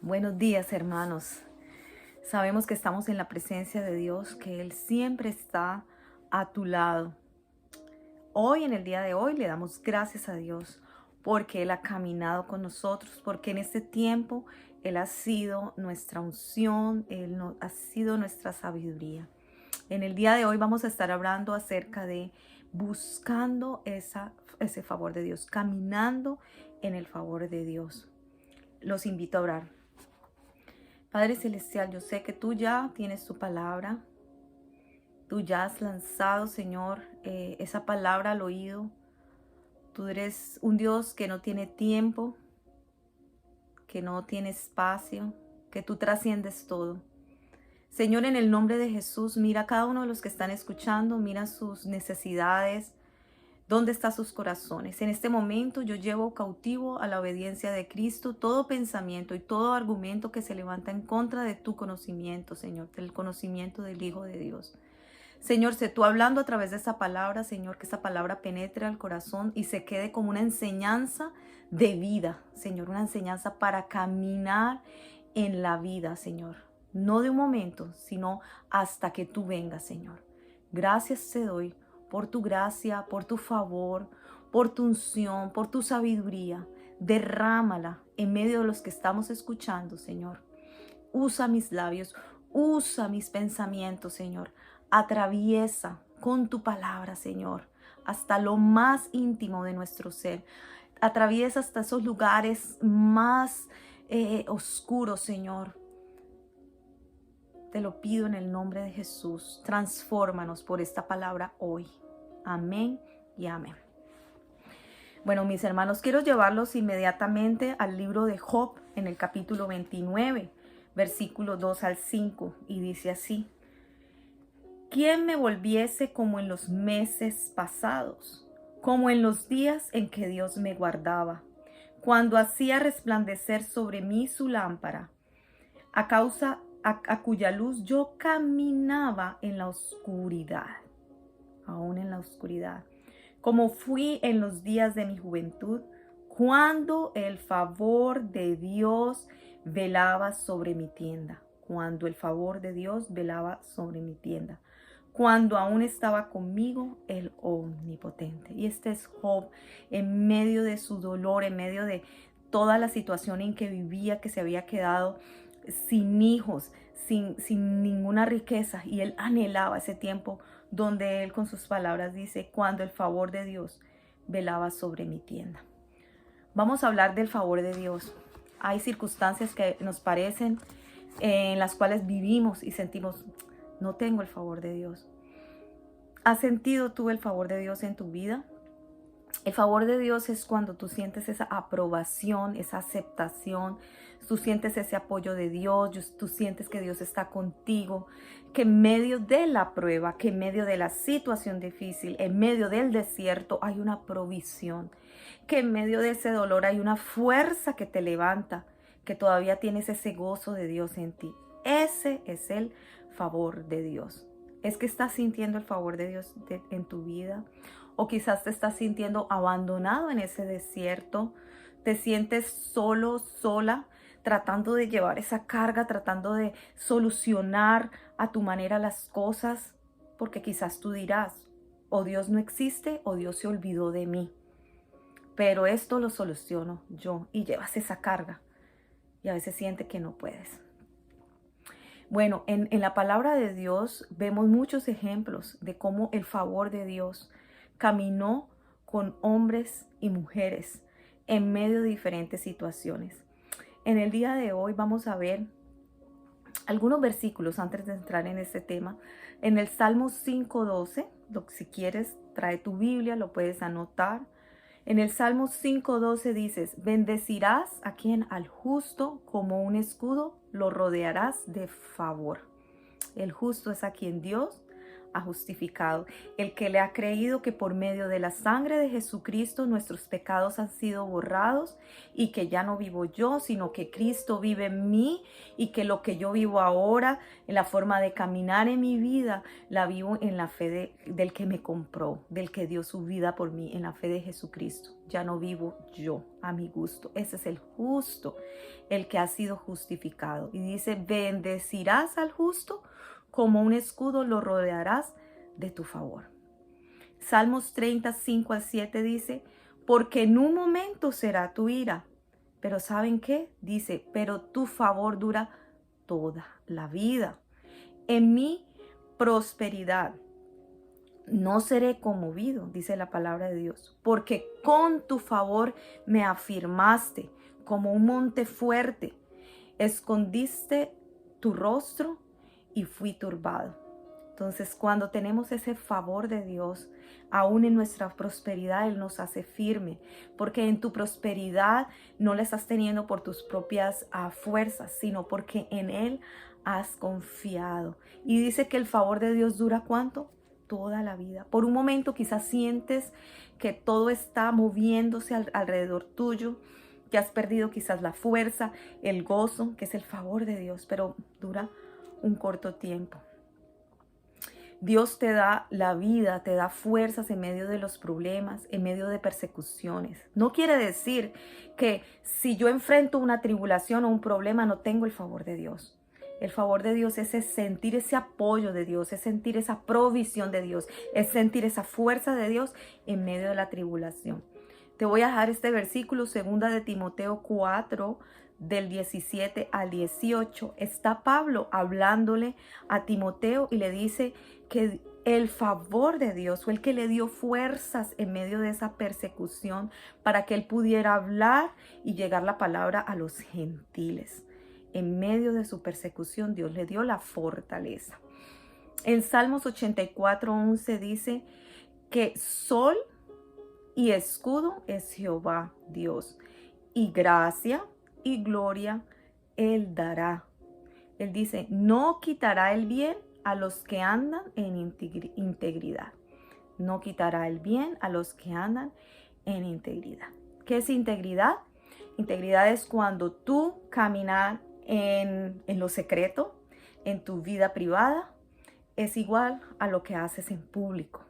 Buenos días, hermanos. Sabemos que estamos en la presencia de Dios, que Él siempre está a tu lado. Hoy, en el día de hoy, le damos gracias a Dios porque Él ha caminado con nosotros, porque en este tiempo Él ha sido nuestra unción, ha sido nuestra sabiduría. En el día de hoy vamos a estar hablando acerca de buscando ese favor de Dios, caminando en el favor de Dios. Los invito a orar. Padre Celestial, yo sé que tú ya tienes tu palabra, tú ya has lanzado, Señor, esa palabra al oído. Tú eres un Dios que no tiene tiempo, que no tiene espacio, que tú trasciendes todo. Señor, en el nombre de Jesús, mira a cada uno de los que están escuchando, mira sus necesidades, dónde están sus corazones. En este momento yo llevo cautivo a la obediencia de Cristo todo pensamiento y todo argumento que se levanta en contra de tu conocimiento, Señor, del conocimiento del Hijo de Dios. Señor, sé tú hablando a través de esa palabra, Señor, que esa palabra penetre al corazón y se quede como una enseñanza de vida, Señor, una enseñanza para caminar en la vida, Señor. No de un momento, sino hasta que tú vengas, Señor. Gracias te doy por tu gracia, por tu favor, por tu unción, por tu sabiduría. Derrámala en medio de los que estamos escuchando, Señor. Usa mis labios, usa mis pensamientos, Señor. Atraviesa con tu palabra, Señor, hasta lo más íntimo de nuestro ser. Atraviesa hasta esos lugares más oscuros, Señor. Te lo pido en el nombre de Jesús. Transfórmanos por esta palabra hoy. Amén y amén. Bueno, mis hermanos, quiero llevarlos inmediatamente al libro de Job en el capítulo 29, versículo 2 al 5, y dice así: ¿Quién me volviese como en los meses pasados, como en los días en que Dios me guardaba, cuando hacía resplandecer sobre mí su lámpara, a cuya luz yo caminaba en la oscuridad, aún en la oscuridad, como fui en los días de mi juventud, cuando el favor de Dios velaba sobre mi tienda, cuando el favor de Dios velaba sobre mi tienda, cuando aún estaba conmigo el Omnipotente. Y este es Job en medio de su dolor, en medio de toda la situación en que vivía, que se había quedado sin hijos, sin ninguna riqueza, y él anhelaba ese tiempo donde él con sus palabras dice: cuando el favor de Dios velaba sobre mi tienda. Vamos a hablar del favor de Dios. Hay circunstancias que nos parecen en las cuales vivimos y sentimos: no tengo el favor de Dios. ¿Has sentido tú el favor de Dios en tu vida? El favor de Dios es cuando tú sientes esa aprobación, esa aceptación, tú sientes ese apoyo de Dios, tú sientes que Dios está contigo, que en medio de la prueba, que en medio de la situación difícil, en medio del desierto hay una provisión, que en medio de ese dolor hay una fuerza que te levanta, que todavía tienes ese gozo de Dios en ti. Ese es el favor de Dios. ¿Es que estás sintiendo el favor de Dios en tu vida? O quizás te estás sintiendo abandonado en ese desierto, te sientes solo, sola, tratando de llevar esa carga, tratando de solucionar a tu manera las cosas, porque quizás tú dirás: o Dios no existe o Dios se olvidó de mí, pero esto lo soluciono yo, y llevas esa carga y a veces sientes que no puedes. Bueno, en la palabra de Dios vemos muchos ejemplos de cómo el favor de Dios caminó con hombres y mujeres en medio de diferentes situaciones. En el día de hoy vamos a ver algunos versículos antes de entrar en este tema. En el Salmo 5:12, si quieres, trae tu Biblia, lo puedes anotar. En el Salmo 5:12 dices: bendecirás a quien, al justo, como un escudo, lo rodearás de favor. El justo es a quien Dios ha justificado, el que le ha creído que por medio de la sangre de Jesucristo nuestros pecados han sido borrados y que ya no vivo yo, sino que Cristo vive en mí y que lo que yo vivo ahora, en la forma de caminar en mi vida, la vivo en la fe del que me compró, del que dio su vida por mí, en la fe de Jesucristo. Ya no vivo yo a mi gusto. Ese es el justo, el que ha sido justificado. Y dice, bendecirás al justo, como un escudo lo rodearás de tu favor. Salmos 35 al 7 dice, porque en un momento será tu ira, pero ¿saben qué? Dice, pero tu favor dura toda la vida. En mi prosperidad no seré conmovido, dice la palabra de Dios, porque con tu favor me afirmaste como un monte fuerte, escondiste tu rostro y fui turbado. Entonces, cuando tenemos ese favor de Dios, aún en nuestra prosperidad, Él nos hace firme, porque en tu prosperidad no la estás teniendo por tus propias fuerzas, sino porque en Él has confiado. Y dice que el favor de Dios dura ¿cuánto? Toda la vida. Por un momento quizás sientes que todo está moviéndose alrededor tuyo, que has perdido quizás la fuerza, el gozo, que es el favor de Dios, pero dura un corto tiempo. Dios te da la vida, te da fuerzas en medio de los problemas, en medio de persecuciones. No quiere decir que si yo enfrento una tribulación o un problema no tengo el favor de Dios. El favor de Dios es sentir ese apoyo de Dios, es sentir esa provisión de Dios, es sentir esa fuerza de Dios en medio de la tribulación. Te voy a dejar este versículo, 2 de Timoteo 4, del 17 al 18. Está Pablo hablándole a Timoteo y le dice que el favor de Dios fue el que le dio fuerzas en medio de esa persecución para que él pudiera hablar y llegar la palabra a los gentiles. En medio de su persecución, Dios le dio la fortaleza. En Salmos 84:11 dice que sol y escudo es Jehová Dios, y gracia y gloria Él dará. Él dice, no quitará el bien a los que andan en integridad. No quitará el bien a los que andan en integridad. ¿Qué es integridad? Integridad es cuando tú caminas en lo secreto, en tu vida privada, es igual a lo que haces en público.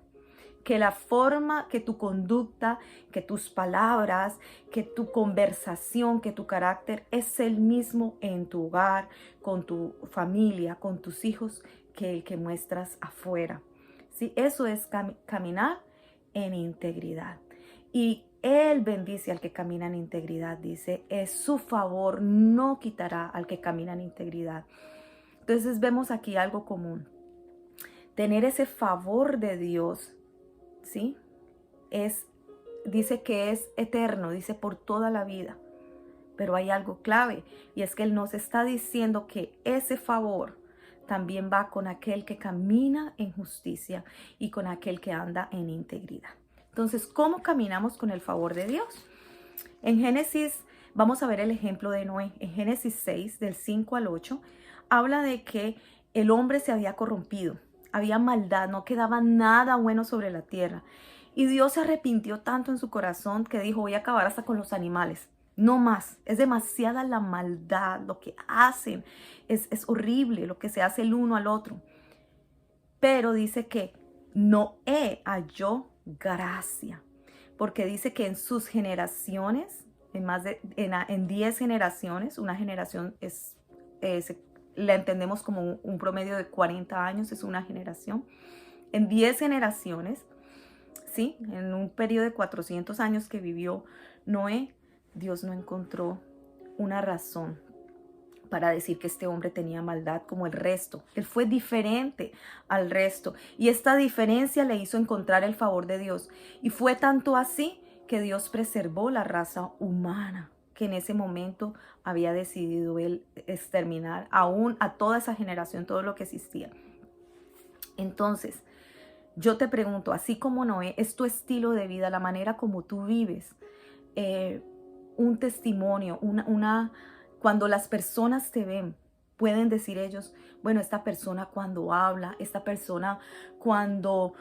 Que la forma, que tu conducta, que tus palabras, que tu conversación, que tu carácter es el mismo en tu hogar, con tu familia, con tus hijos, que el que muestras afuera. ¿Sí? Eso es caminar en integridad. Y Él bendice al que camina en integridad, dice, es su favor, no quitará al que camina en integridad. Entonces vemos aquí algo común. Tener ese favor de Dios, ¿sí? Dice que es eterno, dice por toda la vida. Pero hay algo clave y es que Él nos está diciendo que ese favor también va con aquel que camina en justicia y con aquel que anda en integridad. Entonces, ¿cómo caminamos con el favor de Dios? En Génesis, vamos a ver el ejemplo de Noé. En Génesis 6, del 5 al 8, habla de que el hombre se había corrompido. Había maldad, no quedaba nada bueno sobre la tierra. Y Dios se arrepintió tanto en su corazón que dijo, voy a acabar hasta con los animales. No más, es demasiada la maldad, lo que hacen, es horrible lo que se hace el uno al otro. Pero dice que Noé halló gracia, porque dice que en sus generaciones, en 10 generaciones, una generación la entendemos como un promedio de 40 años, es una generación. En 10 generaciones, ¿sí? En un periodo de 400 años que vivió Noé, Dios no encontró una razón para decir que este hombre tenía maldad como el resto. Él fue diferente al resto. Y esta diferencia le hizo encontrar el favor de Dios. Y fue tanto así que Dios preservó la raza humana, que en ese momento había decidido Él exterminar aún a toda esa generación, todo lo que existía. Entonces, yo te pregunto, así como Noé, ¿es tu estilo de vida, la manera como tú vives? Un testimonio, cuando las personas te ven, pueden decir ellos, bueno, esta persona cuando habla, esta persona cuando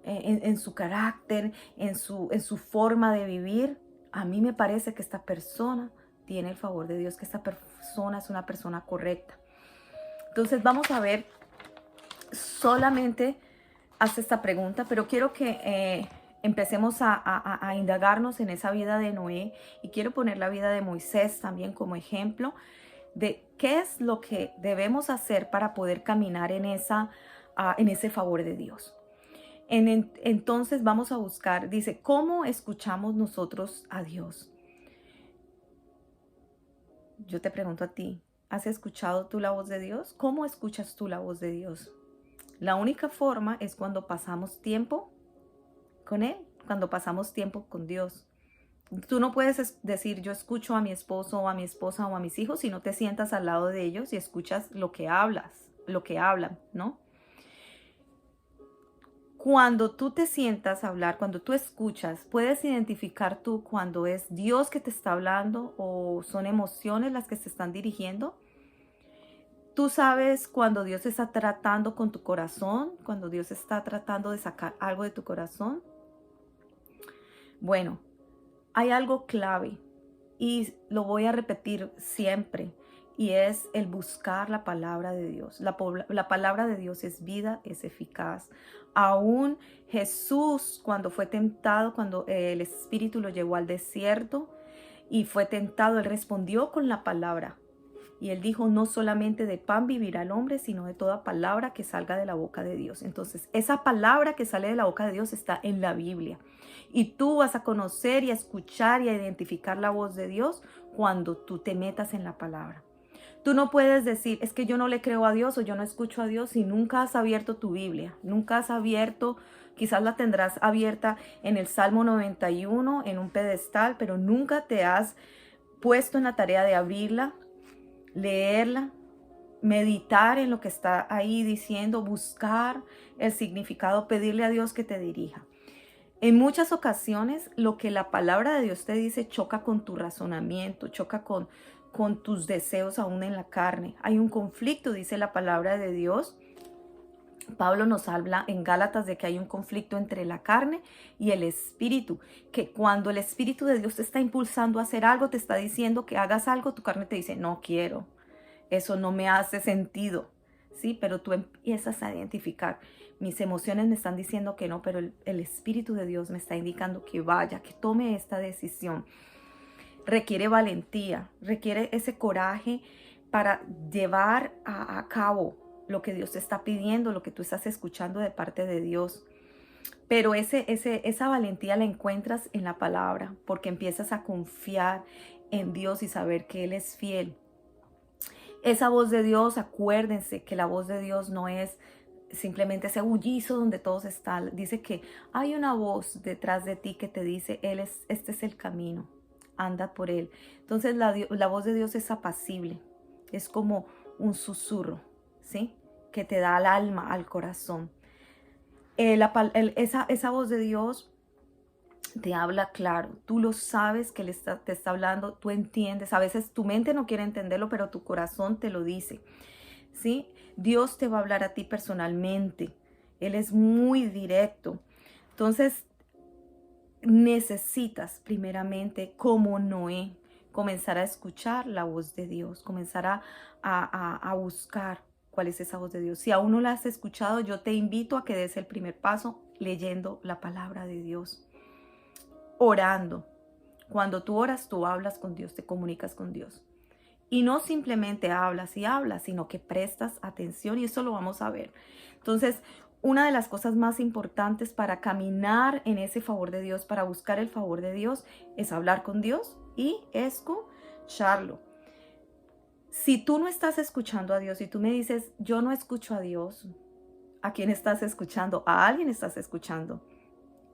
en su carácter, en su forma de vivir, a mí me parece que esta persona tiene el favor de Dios, que esta persona es una persona correcta. Entonces vamos a ver, solamente haz esta pregunta, pero quiero que empecemos a indagarnos en esa vida de Noé, y quiero poner la vida de Moisés también como ejemplo de qué es lo que debemos hacer para poder caminar en ese favor de Dios. Entonces vamos a buscar, dice, ¿cómo escuchamos nosotros a Dios? Yo te pregunto a ti, ¿has escuchado tú la voz de Dios? ¿Cómo escuchas tú la voz de Dios? La única forma es cuando pasamos tiempo con Él, cuando pasamos tiempo con Dios. Tú no puedes decir, yo escucho a mi esposo o a mi esposa o a mis hijos, si no te sientas al lado de ellos y escuchas lo que hablan, ¿no? Cuando tú te sientas a hablar, cuando tú escuchas, puedes identificar tú cuando es Dios que te está hablando o son emociones las que se están dirigiendo. Tú sabes cuando Dios está tratando con tu corazón, cuando Dios está tratando de sacar algo de tu corazón. Bueno, hay algo clave y lo voy a repetir siempre, y es el buscar la palabra de Dios. La palabra de Dios es vida, es eficaz. Aún Jesús, cuando fue tentado, cuando el Espíritu lo llevó al desierto y fue tentado, Él respondió con la palabra. Y Él dijo, no solamente de pan vivirá el hombre, sino de toda palabra que salga de la boca de Dios. Entonces, esa palabra que sale de la boca de Dios está en la Biblia. Y tú vas a conocer y a escuchar y a identificar la voz de Dios cuando tú te metas en la palabra. Tú no puedes decir, es que yo no le creo a Dios o yo no escucho a Dios si nunca has abierto tu Biblia. Nunca has abierto, quizás la tendrás abierta en el Salmo 91, en un pedestal, pero nunca te has puesto en la tarea de abrirla, leerla, meditar en lo que está ahí diciendo, buscar el significado, pedirle a Dios que te dirija. En muchas ocasiones lo que la palabra de Dios te dice choca con tu razonamiento, choca con tus deseos aún en la carne. Hay un conflicto, dice la palabra de Dios. Pablo nos habla en Gálatas de que hay un conflicto entre la carne y el espíritu, que cuando el Espíritu de Dios te está impulsando a hacer algo, te está diciendo que hagas algo, tu carne te dice, no quiero, eso no me hace sentido, ¿sí? Pero tú empiezas a identificar, mis emociones me están diciendo que no, pero el Espíritu de Dios me está indicando que vaya, que tome esta decisión. Requiere valentía, requiere ese coraje para llevar a cabo lo que Dios te está pidiendo, lo que tú estás escuchando de parte de Dios. Pero esa valentía la encuentras en la palabra, porque empiezas a confiar en Dios y saber que Él es fiel. Esa voz de Dios, acuérdense que la voz de Dios no es simplemente ese bullizo donde todos están. Dice que hay una voz detrás de ti que te dice, este es el camino, anda por él. Entonces la voz de Dios es apacible, es como un susurro, ¿sí? Que te da al alma, al corazón. Esa voz de Dios te habla claro, tú lo sabes que Él te está hablando, tú entiendes, a veces tu mente no quiere entenderlo, pero tu corazón te lo dice, ¿sí? Dios te va a hablar a ti personalmente, Él es muy directo. Entonces, necesitas primeramente, como Noé, comenzar a escuchar la voz de Dios, comenzar a buscar cuál es esa voz de Dios. Si aún no la has escuchado, yo te invito a que des el primer paso leyendo la palabra de Dios, orando. Cuando tú oras, tú hablas con Dios, te comunicas con Dios. Y no simplemente hablas y hablas, sino que prestas atención, y eso lo vamos a ver. Entonces, una de las cosas más importantes para caminar en ese favor de Dios, para buscar el favor de Dios, es hablar con Dios y escucharlo. Si tú no estás escuchando a Dios, si tú me dices, yo no escucho a Dios, ¿a quién estás escuchando? A alguien estás escuchando.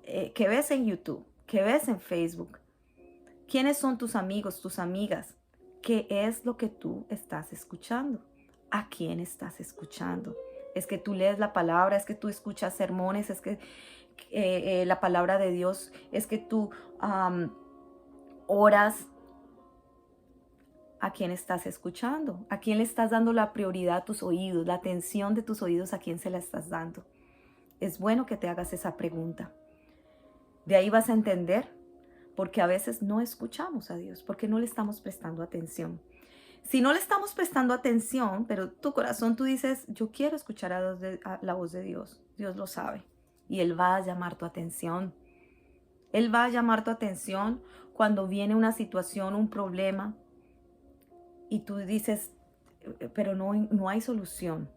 ¿Qué ves en YouTube? ¿Qué ves en Facebook? ¿Quiénes son tus amigos, tus amigas? ¿Qué es lo que tú estás escuchando? ¿A quién estás escuchando? Es que tú lees la palabra, es que tú escuchas sermones, es que la palabra de Dios, es que tú oras. a quién estás escuchando, a quién le estás dando la prioridad a tus oídos, la atención de tus oídos, a quién se la estás dando. Es bueno que te hagas esa pregunta. De ahí vas a entender por qué a veces no escuchamos a Dios, porque no le estamos prestando atención. Si no le estamos prestando atención, pero tu corazón tú dices, yo quiero escuchar a la voz de Dios, Dios lo sabe. Y Él va a llamar tu atención. Él va a llamar tu atención cuando viene una situación, un problema, y tú dices, pero no hay solución.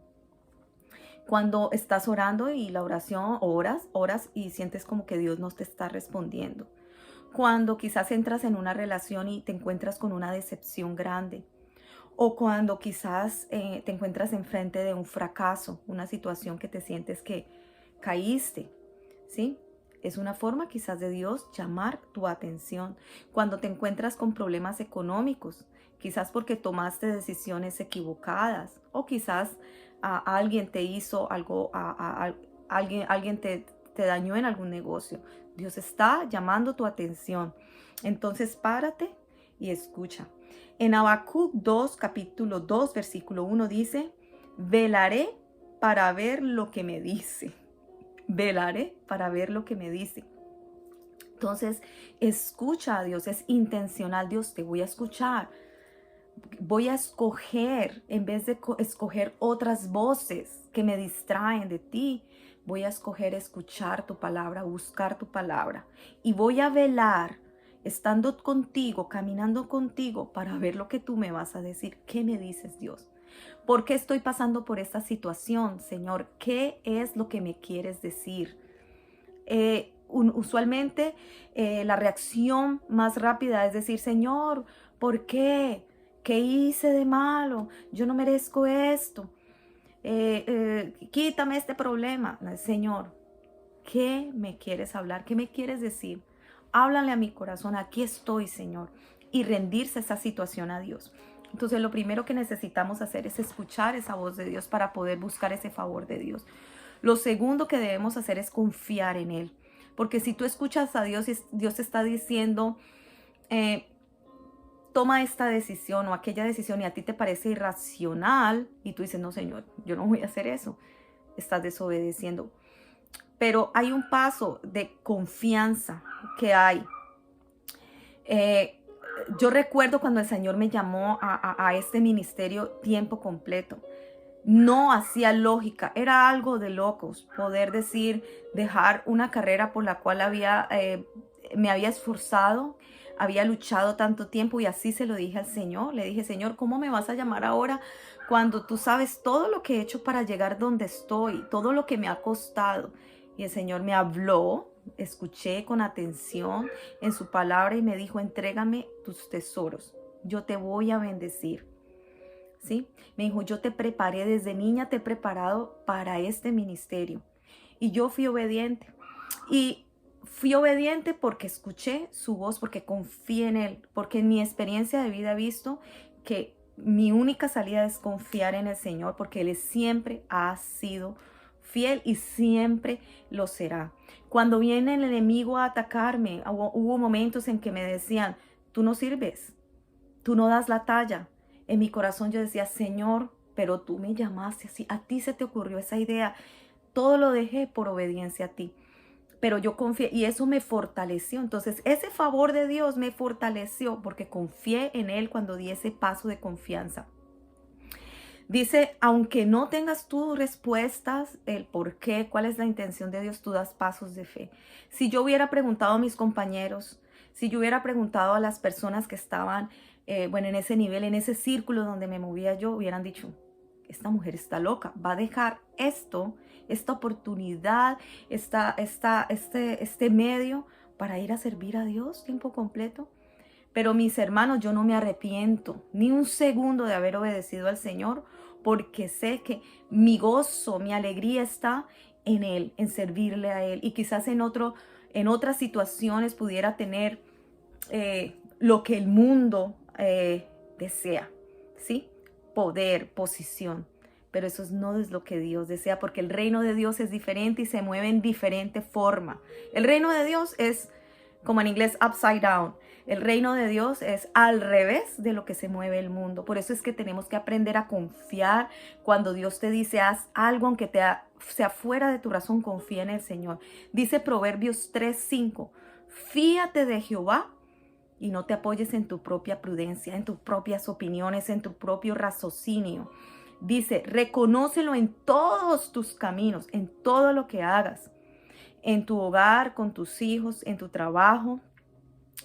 Cuando estás orando y la oración, oras y sientes como que Dios no te está respondiendo. Cuando quizás entras en una relación y te encuentras con una decepción grande. O cuando quizás te encuentras enfrente de un fracaso, una situación que te sientes que caíste, ¿sí? Es una forma quizás de Dios llamar tu atención. Cuando te encuentras con problemas económicos, quizás porque tomaste decisiones equivocadas o quizás alguien te hizo algo, alguien te dañó en algún negocio. Dios está llamando tu atención. Entonces párate y escucha. En Habacuc 2, capítulo 2, versículo 1 dice, velaré para ver lo que me dice. Velaré para ver lo que me dice. Entonces, escucha a Dios, es intencional. Dios, te voy a escuchar. Voy a escoger, en vez de escoger otras voces que me distraen de ti, voy a escoger escuchar tu palabra, buscar tu palabra. Y voy a velar, estando contigo, caminando contigo, para ver lo que tú me vas a decir. ¿Qué me dices, Dios? ¿Por qué estoy pasando por esta situación, Señor? ¿Qué es lo que me quieres decir? Usualmente la reacción más rápida es decir, Señor, ¿por qué? ¿Qué hice de malo? Yo no merezco esto. Quítame este problema. Señor, ¿qué me quieres hablar? ¿Qué me quieres decir? Háblale a mi corazón. Aquí estoy, Señor. Y rendirse esa situación a Dios. Entonces lo primero que necesitamos hacer es escuchar esa voz de Dios para poder buscar ese favor de Dios. Lo segundo que debemos hacer es confiar en Él. Porque si tú escuchas a Dios y Dios te está diciendo, toma esta decisión o aquella decisión y a ti te parece irracional y tú dices, no, Señor, yo no voy a hacer eso, estás desobedeciendo. Pero hay un paso de confianza que hay. Yo recuerdo cuando el Señor me llamó a este ministerio tiempo completo. No hacía lógica, era algo de locos poder decir, dejar una carrera por la cual me había esforzado, había luchado tanto tiempo y así se lo dije al Señor. Le dije, Señor, ¿cómo me vas a llamar ahora cuando tú sabes todo lo que he hecho para llegar donde estoy, todo lo que me ha costado? Y el Señor me habló, escuché con atención en su palabra y me dijo, entrégame tus tesoros, yo te voy a bendecir. ¿Sí? Me dijo, yo te preparé desde niña, te he preparado para este ministerio. Y yo fui obediente. Y fui obediente porque escuché su voz, porque confié en Él, porque en mi experiencia de vida he visto que mi única salida es confiar en el Señor, porque Él siempre ha sido fiel y siempre lo será. Cuando viene el enemigo a atacarme, hubo momentos en que me decían, tú no sirves, tú no das la talla. En mi corazón yo decía, Señor, pero tú me llamaste así, a ti se te ocurrió esa idea. Todo lo dejé por obediencia a ti. Pero yo confié y eso me fortaleció. Entonces ese favor de Dios me fortaleció porque confié en Él cuando di ese paso de confianza. Dice, aunque no tengas tú respuestas, el por qué, cuál es la intención de Dios, tú das pasos de fe. Si yo hubiera preguntado a mis compañeros, si yo hubiera preguntado a las personas que estaban en ese nivel, en ese círculo donde me movía yo, hubieran dicho, esta mujer está loca, va a dejar esta oportunidad, este medio para ir a servir a Dios tiempo completo. Pero mis hermanos, yo no me arrepiento ni un segundo de haber obedecido al Señor, porque sé que mi gozo, mi alegría está en Él, en servirle a Él. Y quizás en otras situaciones pudiera tener lo que el mundo desea, ¿sí? Poder, posición. Pero eso no es lo que Dios desea, porque el reino de Dios es diferente y se mueve en diferente forma. El reino de Dios es como en inglés upside down. El reino de Dios es al revés de lo que se mueve el mundo. Por eso es que tenemos que aprender a confiar. Cuando Dios te dice haz algo, aunque sea fuera de tu razón, confía en el Señor. Dice Proverbios 3:5, fíate de Jehová y no te apoyes en tu propia prudencia, en tus propias opiniones, en tu propio raciocinio. Dice, reconócelo en todos tus caminos, en todo lo que hagas, en tu hogar, con tus hijos, en tu trabajo,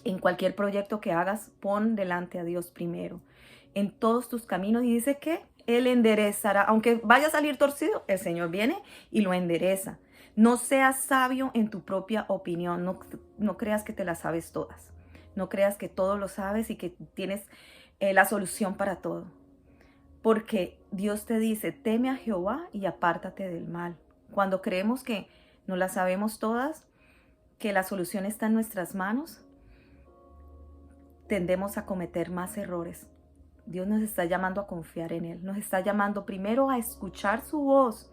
en cualquier proyecto que hagas, pon delante a Dios primero, en todos tus caminos. Y dice que Él enderezará, aunque vaya a salir torcido, el Señor viene y lo endereza. No seas sabio en tu propia opinión, no creas que te las sabes todas. No creas que todo lo sabes y que tienes la solución para todo. Porque Dios te dice, teme a Jehová y apártate del mal. Cuando creemos que no las sabemos todas, que la solución está en nuestras manos, tendemos a cometer más errores. Dios nos está llamando a confiar en Él. Nos está llamando primero a escuchar su voz,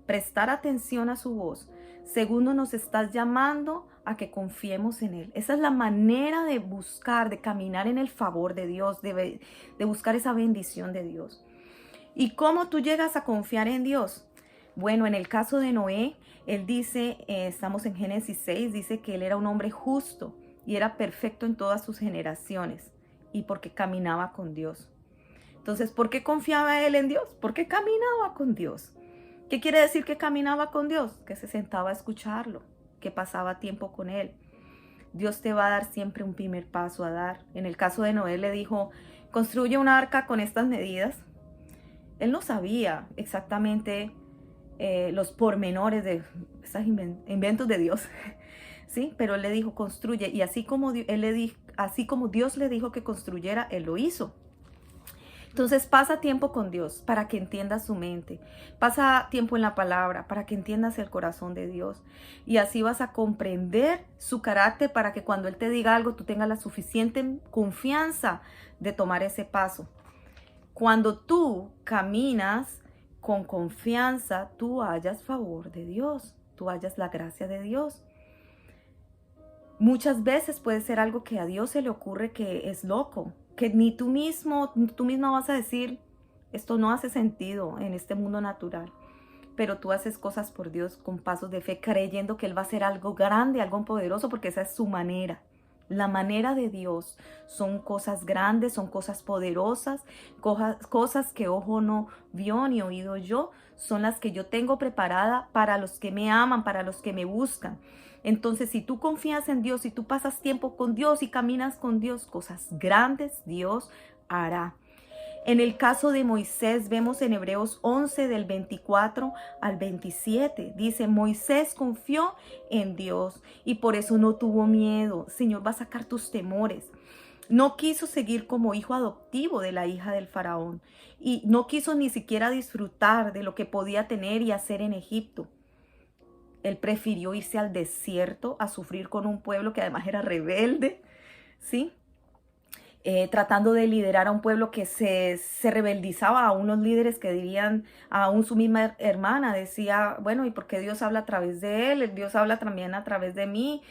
prestar atención a su voz. Segundo, nos está llamando a que confiemos en Él. Esa es la manera de buscar, de caminar en el favor de Dios, de buscar esa bendición de Dios. ¿Y cómo tú llegas a confiar en Dios? Bueno, en el caso de Noé, él dice, estamos en Génesis 6, dice que él era un hombre justo y era perfecto en todas sus generaciones y porque caminaba con Dios. Entonces, ¿por qué confiaba él en Dios? Porque caminaba con Dios. ¿Qué quiere decir que caminaba con Dios? Que se sentaba a escucharlo, que pasaba tiempo con él. Dios te va a dar siempre un primer paso a dar. En el caso de Noé le dijo, construye un arca con estas medidas. Él no sabía exactamente los pormenores de esos inventos de Dios, ¿sí? Pero él le dijo, construye. Y así como Dios le dijo que construyera, él lo hizo. Entonces pasa tiempo con Dios para que entiendas su mente. Pasa tiempo en la palabra para que entiendas el corazón de Dios. Y así vas a comprender su carácter para que cuando Él te diga algo, tú tengas la suficiente confianza de tomar ese paso. Cuando tú caminas con confianza, tú hallas favor de Dios, tú hallas la gracia de Dios. Muchas veces puede ser algo que a Dios se le ocurre que es loco, que ni tú misma vas a decir, esto no hace sentido en este mundo natural. Pero tú haces cosas por Dios con pasos de fe, creyendo que Él va a hacer algo grande, algo poderoso, porque esa es su manera. La manera de Dios son cosas grandes, son cosas poderosas, cosas que ojo no vio ni oído yo, son las que yo tengo preparada para los que me aman, para los que me buscan. Entonces, si tú confías en Dios, si tú pasas tiempo con Dios y caminas con Dios, cosas grandes Dios hará. En el caso de Moisés, vemos en Hebreos 11 del 24 al 27. Dice, Moisés confió en Dios y por eso no tuvo miedo. Señor va a sacar tus temores. No quiso seguir como hijo adoptivo de la hija del faraón y no quiso ni siquiera disfrutar de lo que podía tener y hacer en Egipto. Él prefirió irse al desierto a sufrir con un pueblo que además era rebelde, ¿sí? Tratando de liderar a un pueblo que se rebeldizaba a unos líderes que dirían, aún su misma hermana decía, bueno, ¿y por qué Dios habla a través de él? Dios habla también a través de mí.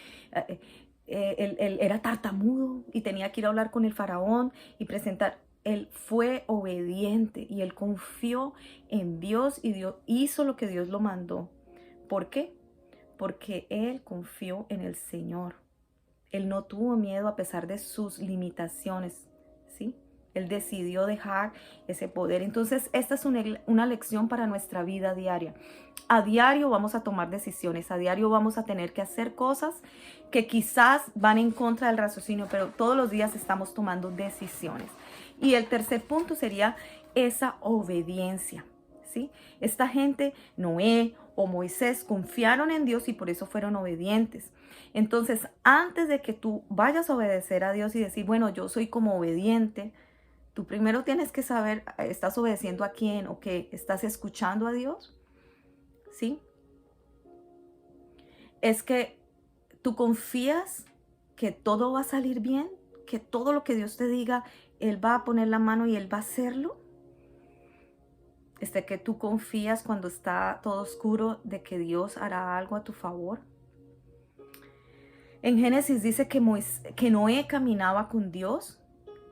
Él era tartamudo y tenía que ir a hablar con el faraón y presentar. Él fue obediente y él confió en Dios y Dios hizo lo que Dios lo mandó. ¿Por qué? Porque él confió en el Señor. Él no tuvo miedo a pesar de sus limitaciones, ¿sí? Él decidió dejar ese poder. Entonces, esta es una lección para nuestra vida diaria. A diario vamos a tomar decisiones, a diario vamos a tener que hacer cosas que quizás van en contra del raciocinio, pero todos los días estamos tomando decisiones. Y el tercer punto sería esa obediencia, ¿sí? Esta gente, Noé o Moisés, confiaron en Dios y por eso fueron obedientes. Entonces, antes de que tú vayas a obedecer a Dios y decir, bueno, yo soy como obediente, tú primero tienes que saber, ¿estás obedeciendo a quién o qué? ¿Estás escuchando a Dios? ¿Sí? Es que tú confías que todo va a salir bien, que todo lo que Dios te diga, Él va a poner la mano y Él va a hacerlo. Que tú confías cuando está todo oscuro de que Dios hará algo a tu favor. En Génesis dice que Noé caminaba con Dios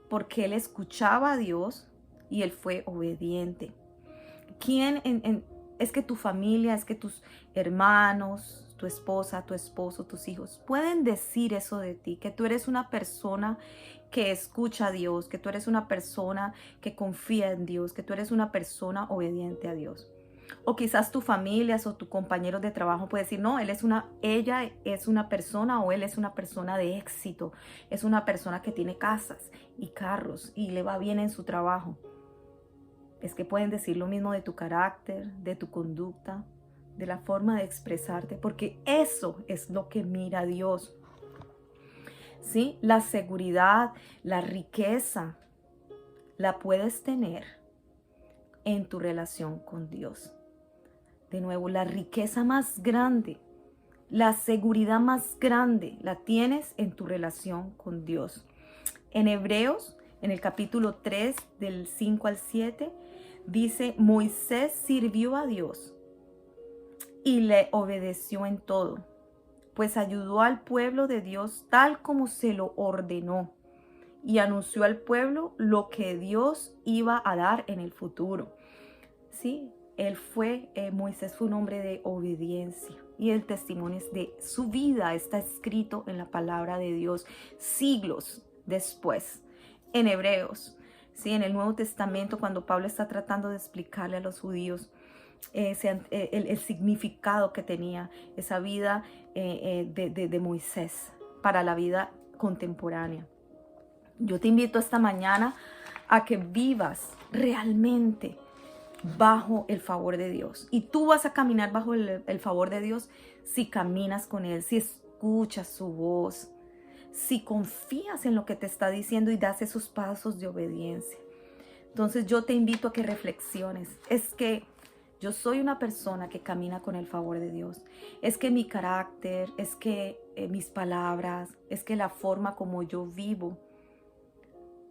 porque él escuchaba a Dios y él fue obediente. Es que tu familia, es que tus hermanos, tu esposa, tu esposo, tus hijos pueden decir eso de ti, que tú eres una persona que escucha a Dios, que tú eres una persona que confía en Dios, que tú eres una persona obediente a Dios? O quizás tu familia o tu compañero de trabajo puede decir, no, ella es una persona o él es una persona de éxito, es una persona que tiene casas y carros y le va bien en su trabajo. Es que pueden decir lo mismo de tu carácter, de tu conducta, de la forma de expresarte, porque eso es lo que mira Dios. ¿Sí? La seguridad, la riqueza, la puedes tener en tu relación con Dios. De nuevo, la riqueza más grande, la seguridad más grande la tienes en tu relación con Dios. En Hebreos, en el capítulo 3, del 5 al 7, dice, Moisés sirvió a Dios y le obedeció en todo, pues ayudó al pueblo de Dios tal como se lo ordenó y anunció al pueblo lo que Dios iba a dar en el futuro. Sí, Moisés fue un hombre de obediencia y el testimonio de su vida está escrito en la palabra de Dios siglos después. En Hebreos, ¿sí? En el Nuevo Testamento, cuando Pablo está tratando de explicarle a los judíos el significado que tenía esa vida de Moisés para la vida contemporánea. Yo te invito esta mañana a que vivas realmente bajo el favor de Dios. Y tú vas a caminar bajo el favor de Dios si caminas con Él, si escuchas su voz, si confías en lo que te está diciendo y das esos pasos de obediencia. Entonces yo te invito a que reflexiones. Es que yo soy una persona que camina con el favor de Dios. Es que mi carácter, es que mis palabras, es que la forma como yo vivo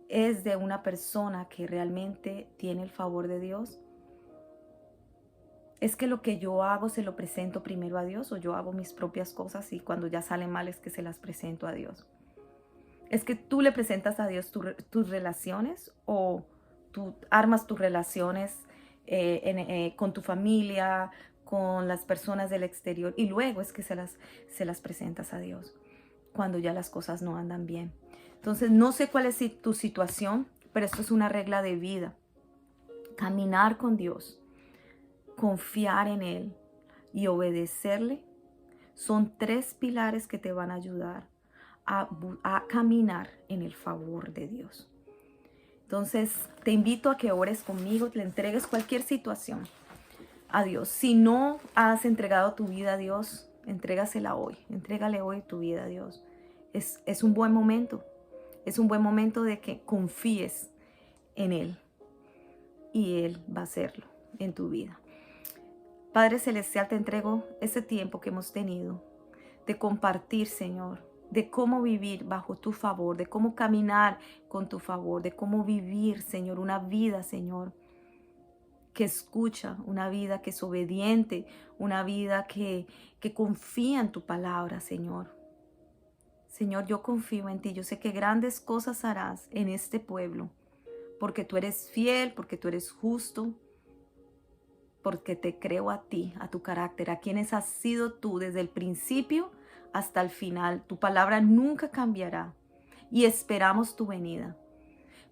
es de una persona que realmente tiene el favor de Dios. Es que lo que yo hago se lo presento primero a Dios, o yo hago mis propias cosas y cuando ya salen mal es que se las presento a Dios. Es que tú le presentas a Dios tus relaciones, o tú armas tus relaciones con tu familia, con las personas del exterior, y luego es que se las presentas a Dios cuando ya las cosas no andan bien. Entonces no sé cuál es tu situación, pero esto es una regla de vida. Caminar con Dios, confiar en Él y obedecerle son 3 pilares que te van a ayudar a caminar en el favor de Dios. Entonces te invito a que ores conmigo, le entregues cualquier situación a Dios. Si no has entregado tu vida a Dios, entrégasela hoy, entrégale hoy tu vida a Dios. Es un buen momento, es un buen momento de que confíes en Él y Él va a hacerlo en tu vida. Padre Celestial, te entrego ese tiempo que hemos tenido de compartir, Señor, de cómo vivir bajo tu favor, de cómo caminar con tu favor, de cómo vivir, Señor, una vida, Señor, que escucha, una vida que es obediente, una vida que confía en tu palabra, Señor. Señor, yo confío en ti, yo sé que grandes cosas harás en este pueblo, porque tú eres fiel, porque tú eres justo, porque te creo a ti, a tu carácter, a quienes has sido tú desde el principio hasta el final. Tu palabra nunca cambiará y esperamos tu venida.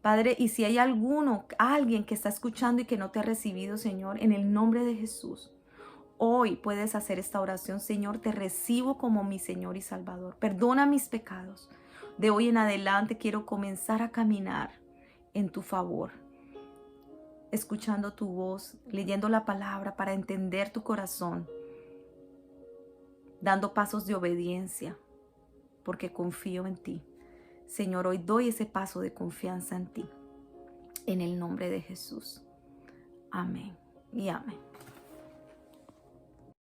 Padre, y si hay alguien que está escuchando y que no te ha recibido, Señor, en el nombre de Jesús, hoy puedes hacer esta oración. Señor, te recibo como mi Señor y Salvador. Perdona mis pecados. De hoy en adelante quiero comenzar a caminar en tu favor, escuchando tu voz, leyendo la palabra para entender tu corazón, dando pasos de obediencia, porque confío en ti. Señor, hoy doy ese paso de confianza en ti, en el nombre de Jesús. Amén y amén.